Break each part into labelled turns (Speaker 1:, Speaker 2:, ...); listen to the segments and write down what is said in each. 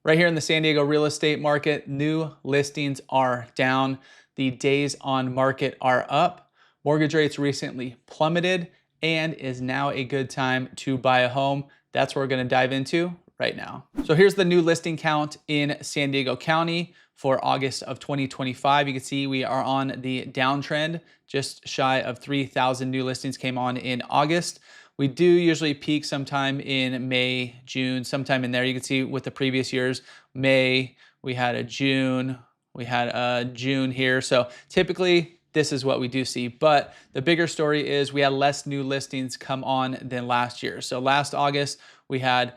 Speaker 1: Right here in the San Diego real estate market, new listings are down. The days on market are up. Mortgage rates recently plummeted and is now a good time to buy a home. That's what we're going to dive into right now. So here's the new listing count in San Diego County for August of 2025. You can see we are on the downtrend. Just shy of 3,000 new listings came on in August. We do usually peak sometime in May, June, sometime in there. You can see with the previous years, May, we had a June, we had a June here. So typically this is what we do see. But the bigger story is we had less new listings come on than last year. So last August, we had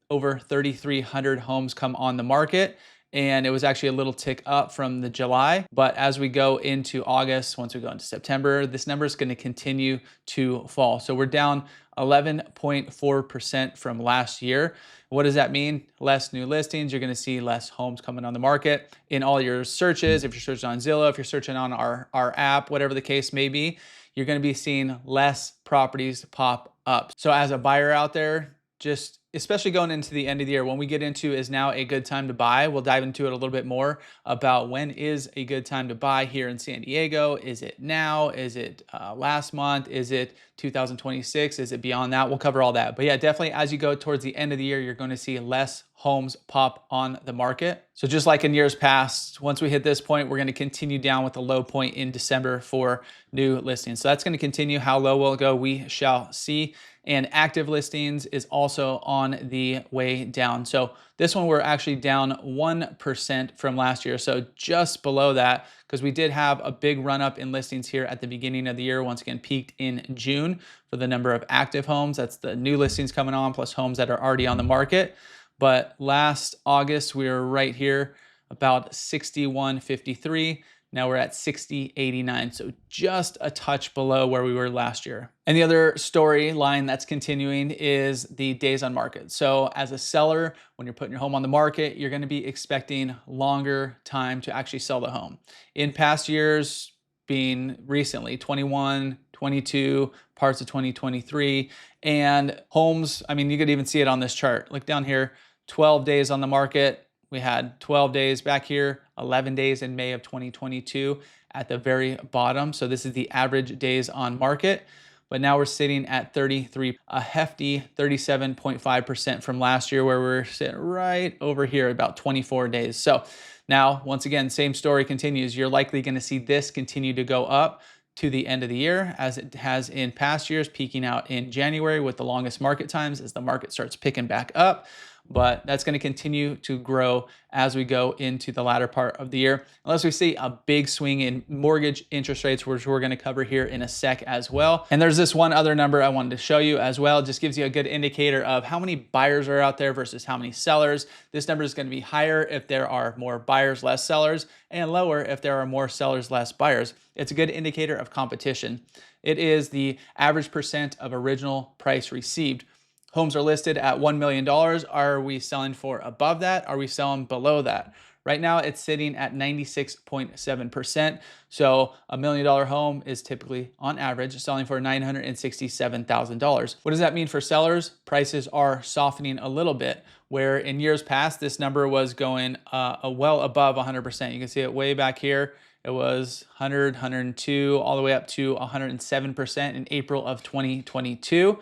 Speaker 1: over 3,300 homes come on the market. And it was actually a little tick up from the July. But as we go into August, once we go into September, this number is going to continue to fall. So we're down 11.4% from last year. What does that mean? Less new listings. You're going to see less homes coming on the market in all your searches. If you're searching on Zillow, if you're searching on our app, whatever the case may be, you're going to be seeing less properties pop up. So as a buyer out there, just especially going into the end of the year, when we get into is now a good time to buy. We'll dive into it a little bit more about when is a good time to buy here in San Diego. Is it now? Is it last month? Is it 2026? Is it beyond that? We'll cover all that. But yeah, definitely as you go towards the end of the year, you're going to see less homes pop on the market. So just like in years past, once we hit this point, we're going to continue down with a low point in December for new listings. So that's going to continue. How low will it go? We shall see. And active listings is also on the way down. So this one, we're actually down 1% from last year. So just below that, because we did have a big run up in listings here at the beginning of the year. Once again, peaked in June for the number of active homes. That's the new listings coming on plus homes that are already on the market. But last August, we were right here about 6153. Now we're at 6089, so just a touch below where we were last year. And the other storyline that's continuing is the days on market. So as a seller, when you're putting your home on the market, you're going to be expecting longer time to actually sell the home. In past years, being recently 21, 22, parts of 2023, and homes, I mean, you could even see it on this chart. Look down here, 12 days on the market. We had 12 days back here, 11 days in May of 2022 at the very bottom. So this is the average days on market. But now we're sitting at 33, a hefty 37.5% from last year, where we're sitting right over here about 24 days. So now, once again, same story continues. You're likely going to see this continue to go up to the end of the year, as it has in past years, peaking out in January with the longest market times as the market starts picking back up. But that's going to continue to grow as we go into the latter part of the year, unless we see a big swing in mortgage interest rates, which we're going to cover here in a sec as well. And there's this one other number I wanted to show you as well. It just gives you a good indicator of how many buyers are out there versus how many sellers. This number is going to be higher if there are more buyers, less sellers, and lower if there are more sellers, less buyers. It's a good indicator of competition. It is the average percent of original price received. Homes are listed at $1 million. Are we selling for above that? Are we selling below that? Right now, it's sitting at 96.7%. So $1 million home is typically, on average, selling for $967,000. What does that mean for sellers? Prices are softening a little bit, where in years past, this number was going well above 100%. You can see it way back here. It was 100, 102, all the way up to 107% in April of 2022.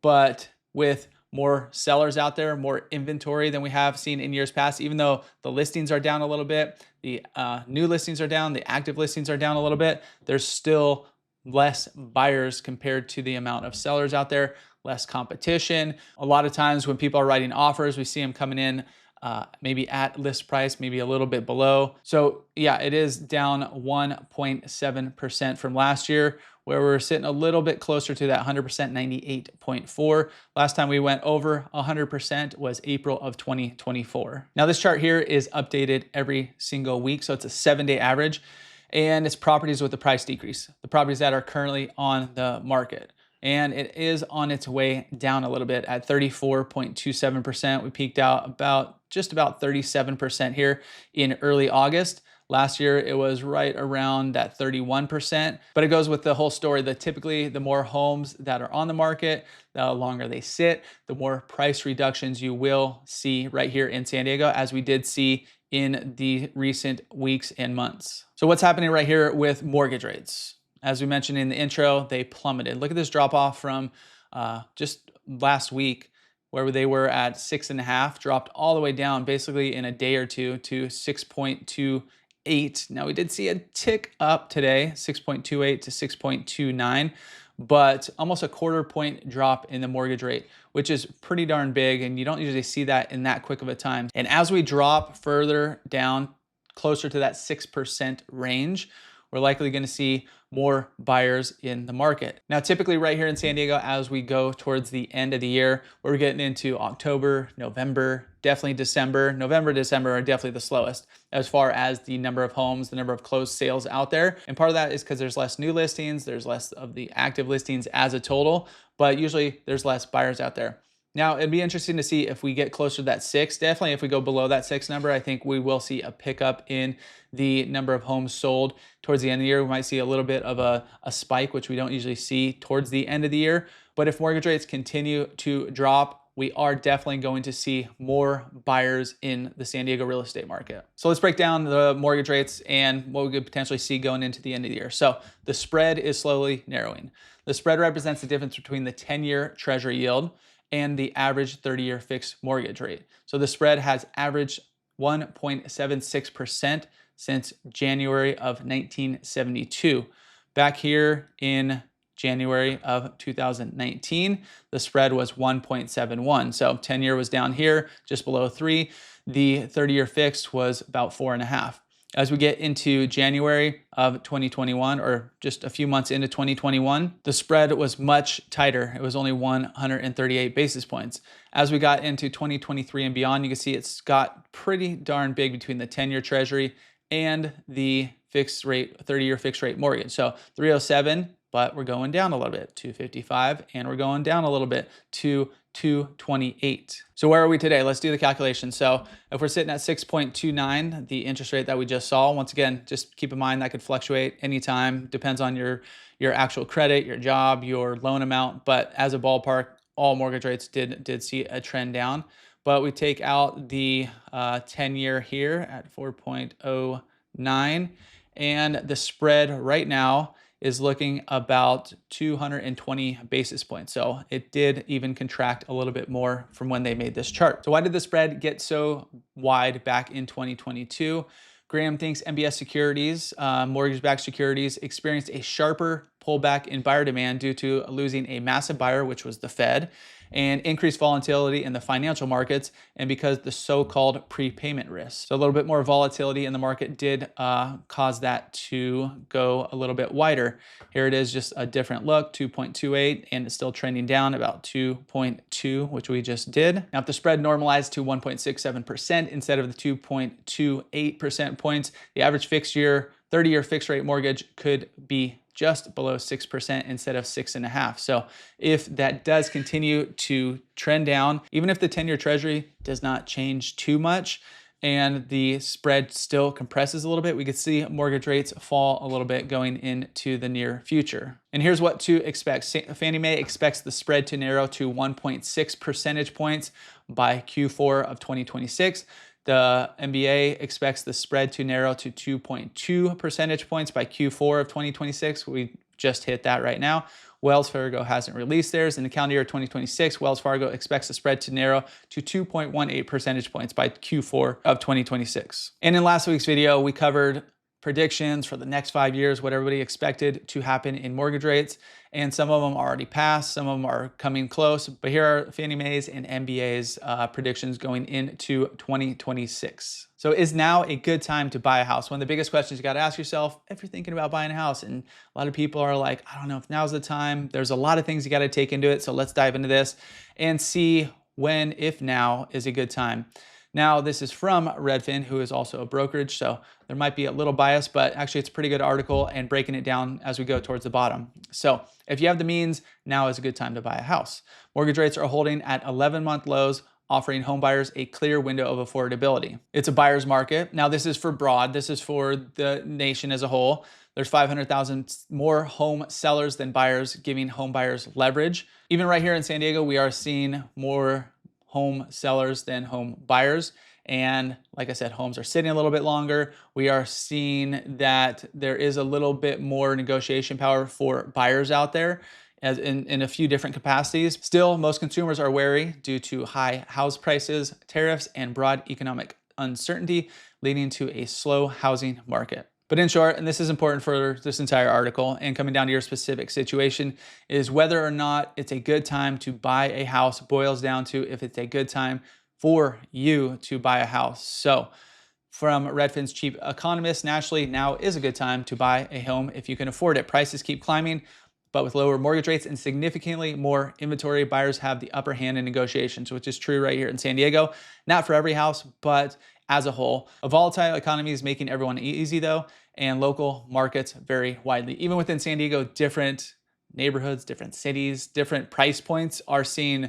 Speaker 1: But with more sellers out there, more inventory than we have seen in years past, even though the listings are down a little bit, the new listings are down, the active listings are down a little bit, there's still less buyers compared to the amount of sellers out there, less competition. A lot of times when people are writing offers, we see them coming in maybe at list price, maybe a little bit below. So yeah, it is down 1.7% from last year, where we're sitting a little bit closer to that 100%, 98.4. Last time we went over 100% was April of 2024. Now this chart here is updated every single week. So it's a 7-day average, and it's properties with the price decrease, the properties that are currently on the market. And it is on its way down a little bit at 34.27%. We peaked out just about 37% here in early August. Last year, it was right around that 31%, but it goes with the whole story that typically the more homes that are on the market, the longer they sit, the more price reductions you will see right here in San Diego, as we did see in the recent weeks and months. So what's happening right here with mortgage rates? As we mentioned in the intro, they plummeted. Look at this drop off from just last week, where they were at 6.5, dropped all the way down basically in a day or two to 6.28. Now we did see a tick up today, 6.28 to 6.29, but almost a quarter point drop in the mortgage rate, which is pretty darn big, and you don't usually see that in that quick of a time. And as we drop further down, closer to that 6% range, we're likely going to see more buyers in the market. Now, typically right here in San Diego, as we go towards the end of the year, we're getting into October, November, definitely December. November, December are definitely the slowest as far as the number of homes, the number of closed sales out there. And part of that is because there's less new listings, there's less of the active listings as a total, but usually there's less buyers out there. Now, it'd be interesting to see if we get closer to that 6. Definitely if we go below that 6 number, I think we will see a pickup in the number of homes sold towards the end of the year. We might see a little bit of a spike, which we don't usually see towards the end of the year. But if mortgage rates continue to drop, we are definitely going to see more buyers in the San Diego real estate market. So let's break down the mortgage rates and what we could potentially see going into the end of the year. So the spread is slowly narrowing. The spread represents the difference between the 10-year treasury yield and the average 30-year fixed mortgage rate. So the spread has averaged 1.76% since January of 1972. Back here in January of 2019, the spread was 1.71. So 10-year was down here, just below 3. The 30-year fixed was about 4.5. As we get into January of 2021, or just a few months into 2021, the spread was much tighter. It was only 138 basis points. As we got into 2023 and beyond, you can see it's got pretty darn big between the 10-year treasury and the fixed rate, 30-year fixed rate mortgage. So 307, but we're going down a little bit, 255, and we're going down a little bit to 228. So where are we today? Let's do the calculation. So if we're sitting at 6.29, the interest rate that we just saw, once again, just keep in mind that could fluctuate anytime, depends on your actual credit, your job, your loan amount, but as a ballpark, all mortgage rates did see a trend down. But we take out the 10-year here at 4.09, and the spread right now is looking about 220 basis points. So it did even contract a little bit more from when they made this chart. So why did the spread get so wide back in 2022? Graham thinks MBS securities, mortgage-backed securities, experienced a sharper pullback in buyer demand due to losing a massive buyer, which was the Fed, and increased volatility in the financial markets, and because the so-called prepayment risk. So a little bit more volatility in the market did cause that to go a little bit wider. Here it is, just a different look, 2.28, and it's still trending down about 2.2, which we just did. Now, if the spread normalized to 1.67% instead of the 2.28% points, the average fixed year, 30-year fixed rate mortgage could be just below 6% instead of 6.5. So if that does continue to trend down, even if the 10-year treasury does not change too much and the spread still compresses a little bit, we could see mortgage rates fall a little bit going into the near future. And here's what to expect. Fannie Mae expects the spread to narrow to 1.6 percentage points by Q4 of 2026. The MBA expects the spread to narrow to 2.2 percentage points by Q4 of 2026. We just hit that right now. Wells Fargo hasn't released theirs. In the calendar year 2026, Wells Fargo expects the spread to narrow to 2.18 percentage points by Q4 of 2026. And in last week's video, we covered predictions for the next 5 years, what everybody expected to happen in mortgage rates. And some of them already passed, some of them are coming close, but here are Fannie Mae's and MBA's predictions going into 2026. So is now a good time to buy a house? One of the biggest questions you got to ask yourself if you're thinking about buying a house. And a lot of people are like, I don't know if now's the time. There's a lot of things you got to take into it. So let's dive into this and see when, if now, is a good time. Now, this is from Redfin, who is also a brokerage, so there might be a little bias, but actually it's a pretty good article and breaking it down as we go towards the bottom. So if you have the means, now is a good time to buy a house. Mortgage rates are holding at 11-month lows offering home buyers a clear window of affordability. It's a buyer's market. Now, this is for broad, this is for the nation as a whole. There's 500,000 more home sellers than buyers, giving home buyers leverage. Even right here in San Diego, we are seeing more home sellers than home buyers. And like I said, homes are sitting a little bit longer. We are seeing that there is a little bit more negotiation power for buyers out there, as in a few different capacities. Still, most consumers are wary due to high house prices, tariffs, and broad economic uncertainty, leading to a slow housing market. But in short, and this is important for this entire article and coming down to your specific situation, is whether or not it's a good time to buy a house boils down to if it's a good time for you to buy a house. So from Redfin's chief economist, nationally, now is a good time to buy a home if you can afford it. Prices keep climbing, but with lower mortgage rates and significantly more inventory, buyers have the upper hand in negotiations, which is true right here in San Diego. Not for every house, but as a whole. A volatile economy is making everyone easy though, and local markets vary widely. Even within San Diego, different neighborhoods, different cities, different price points are seeing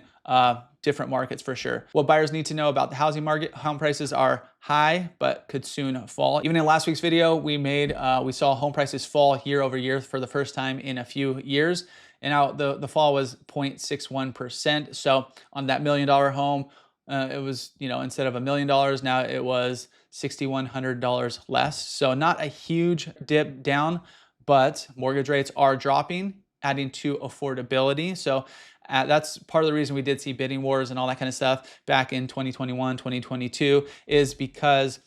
Speaker 1: different markets for sure. What buyers need to know about the housing market: home prices are high, but could soon fall. Even in last week's video, we saw home prices fall year over year for the first time in a few years. And now the fall was 0.61%. So on that $1 million home, it was, instead of $1 million, now it was $6,100 less. So not a huge dip down, but mortgage rates are dropping, adding to affordability. So that's part of the reason we did see bidding wars and all that kind of stuff back in 2021, 2022, is because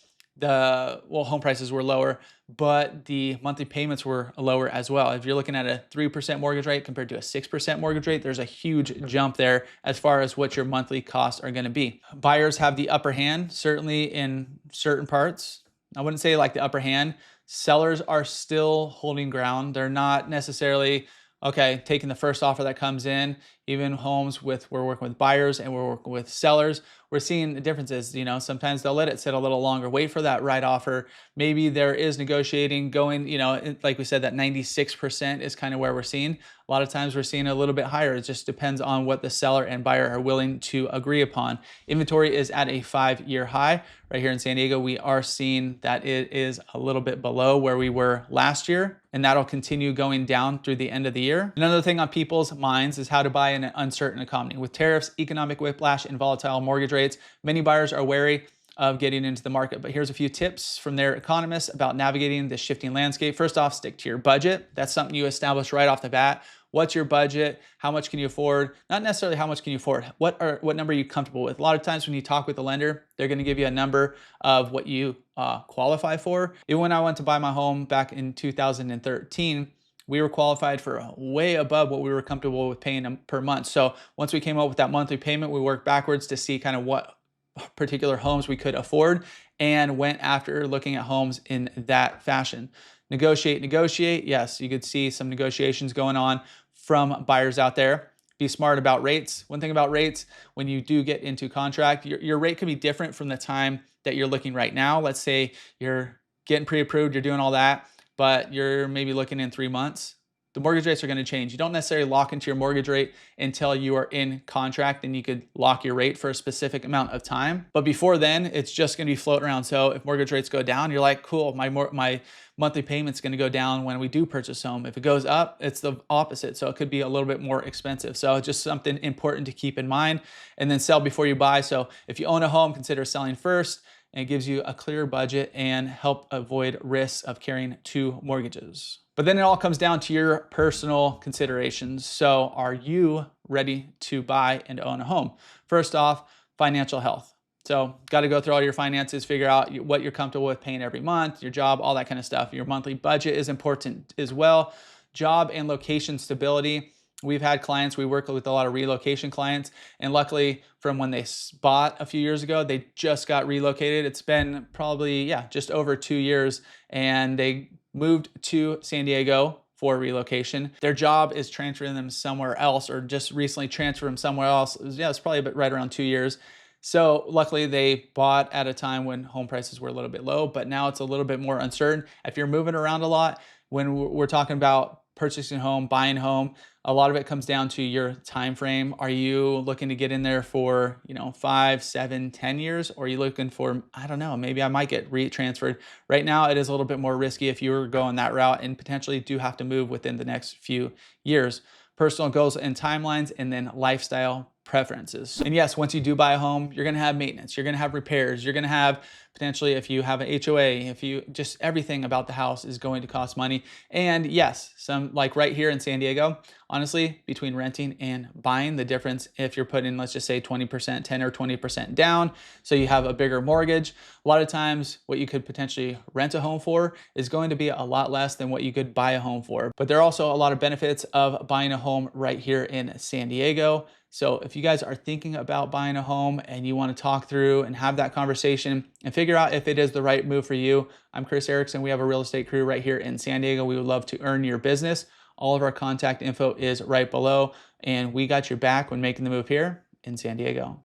Speaker 1: home prices were lower, but the monthly payments were lower as well. If you're looking at a 3% mortgage rate compared to a 6% mortgage rate, there's a huge jump there as far as what your monthly costs are going to be. Buyers have the upper hand, certainly in certain parts. I wouldn't say like the upper hand. Sellers are still holding ground. They're not necessarily taking the first offer that comes in. Even homes we're working with buyers and we're working with sellers, we're seeing the differences. Sometimes they'll let it sit a little longer, wait for that right offer. Maybe there is negotiating going, like we said, that 96% is kind of where we're seeing. A lot of times we're seeing a little bit higher. It just depends on what the seller and buyer are willing to agree upon. Inventory is at a 5-year high. Right here in San Diego, we are seeing that it is a little bit below where we were last year, and that'll continue going down through the end of the year. Another thing on people's minds is how to buy in an uncertain economy. With tariffs, economic whiplash, and volatile mortgage rates, many buyers are wary of getting into the market. But here's a few tips from their economists about navigating this shifting landscape. First off, stick to your budget. That's something you establish right off the bat. What's your budget? How much can you afford? Not necessarily how much can you afford. What number are you comfortable with? A lot of times when you talk with the lender, they're going to give you a number of what you qualify for. Even when I went to buy my home back in 2013, we were qualified for way above what we were comfortable with paying per month. So once we came up with that monthly payment, we worked backwards to see kind of what particular homes we could afford and went after looking at homes in that fashion. Negotiate. Yes, you could see some negotiations going on from buyers out there. Be smart about rates. One thing about rates, when you do get into contract, your rate could be different from the time that you're looking right now. Let's say you're getting pre-approved, you're doing all that, but you're maybe looking in 3 months. The mortgage rates are going to change. You don't necessarily lock into your mortgage rate until you are in contract, and you could lock your rate for a specific amount of time. But before then, it's just going to be floating around. So if mortgage rates go down, you're like, cool, my monthly payment's going to go down when we do purchase home. If it goes up, it's the opposite. So it could be a little bit more expensive. So just something important to keep in mind. And then sell before you buy. So if you own a home, consider selling first. And it gives you a clear budget and help avoid risks of carrying 2 mortgages. But then it all comes down to your personal considerations. So are you ready to buy and own a home? First off, financial health. So got to go through all your finances, figure out what you're comfortable with paying every month, your job, all that kind of stuff. Your monthly budget is important as well. Job and location stability. We've had clients, we work with a lot of relocation clients, and luckily from when they bought a few years ago, they just got relocated. It's been probably, just over 2 years, and they moved to San Diego for relocation. Their job is transferring them somewhere else, or just recently transferred them somewhere else. It's probably right around 2 years. So luckily they bought at a time when home prices were a little bit low, but now it's a little bit more uncertain. If you're moving around a lot, when we're talking about purchasing a home, buying a home, a lot of it comes down to your time frame. Are you looking to get in there for, 5, 7, 10 years? Or are you looking for, I don't know, maybe I might get transferred. Right now, it is a little bit more risky if you were going that route and potentially do have to move within the next few years. Personal goals and timelines, and then lifestyle preferences. And yes, once you do buy a home, you're gonna have maintenance, you're gonna have repairs, you're gonna have potentially, if you have an HOA, if you just everything about the house is going to cost money. And yes, some like right here in San Diego, honestly, between renting and buying, the difference if you're putting, let's just say 20%, 10 or 20% down, so you have a bigger mortgage, a lot of times what you could potentially rent a home for is going to be a lot less than what you could buy a home for. But there are also a lot of benefits of buying a home right here in San Diego. So if you guys are thinking about buying a home and you want to talk through and have that conversation and figure out if it is the right move for you, I'm Chris Erickson. We have a real estate crew right here in San Diego. We would love to earn your business. All of our contact info is right below, and we got your back when making the move here in San Diego.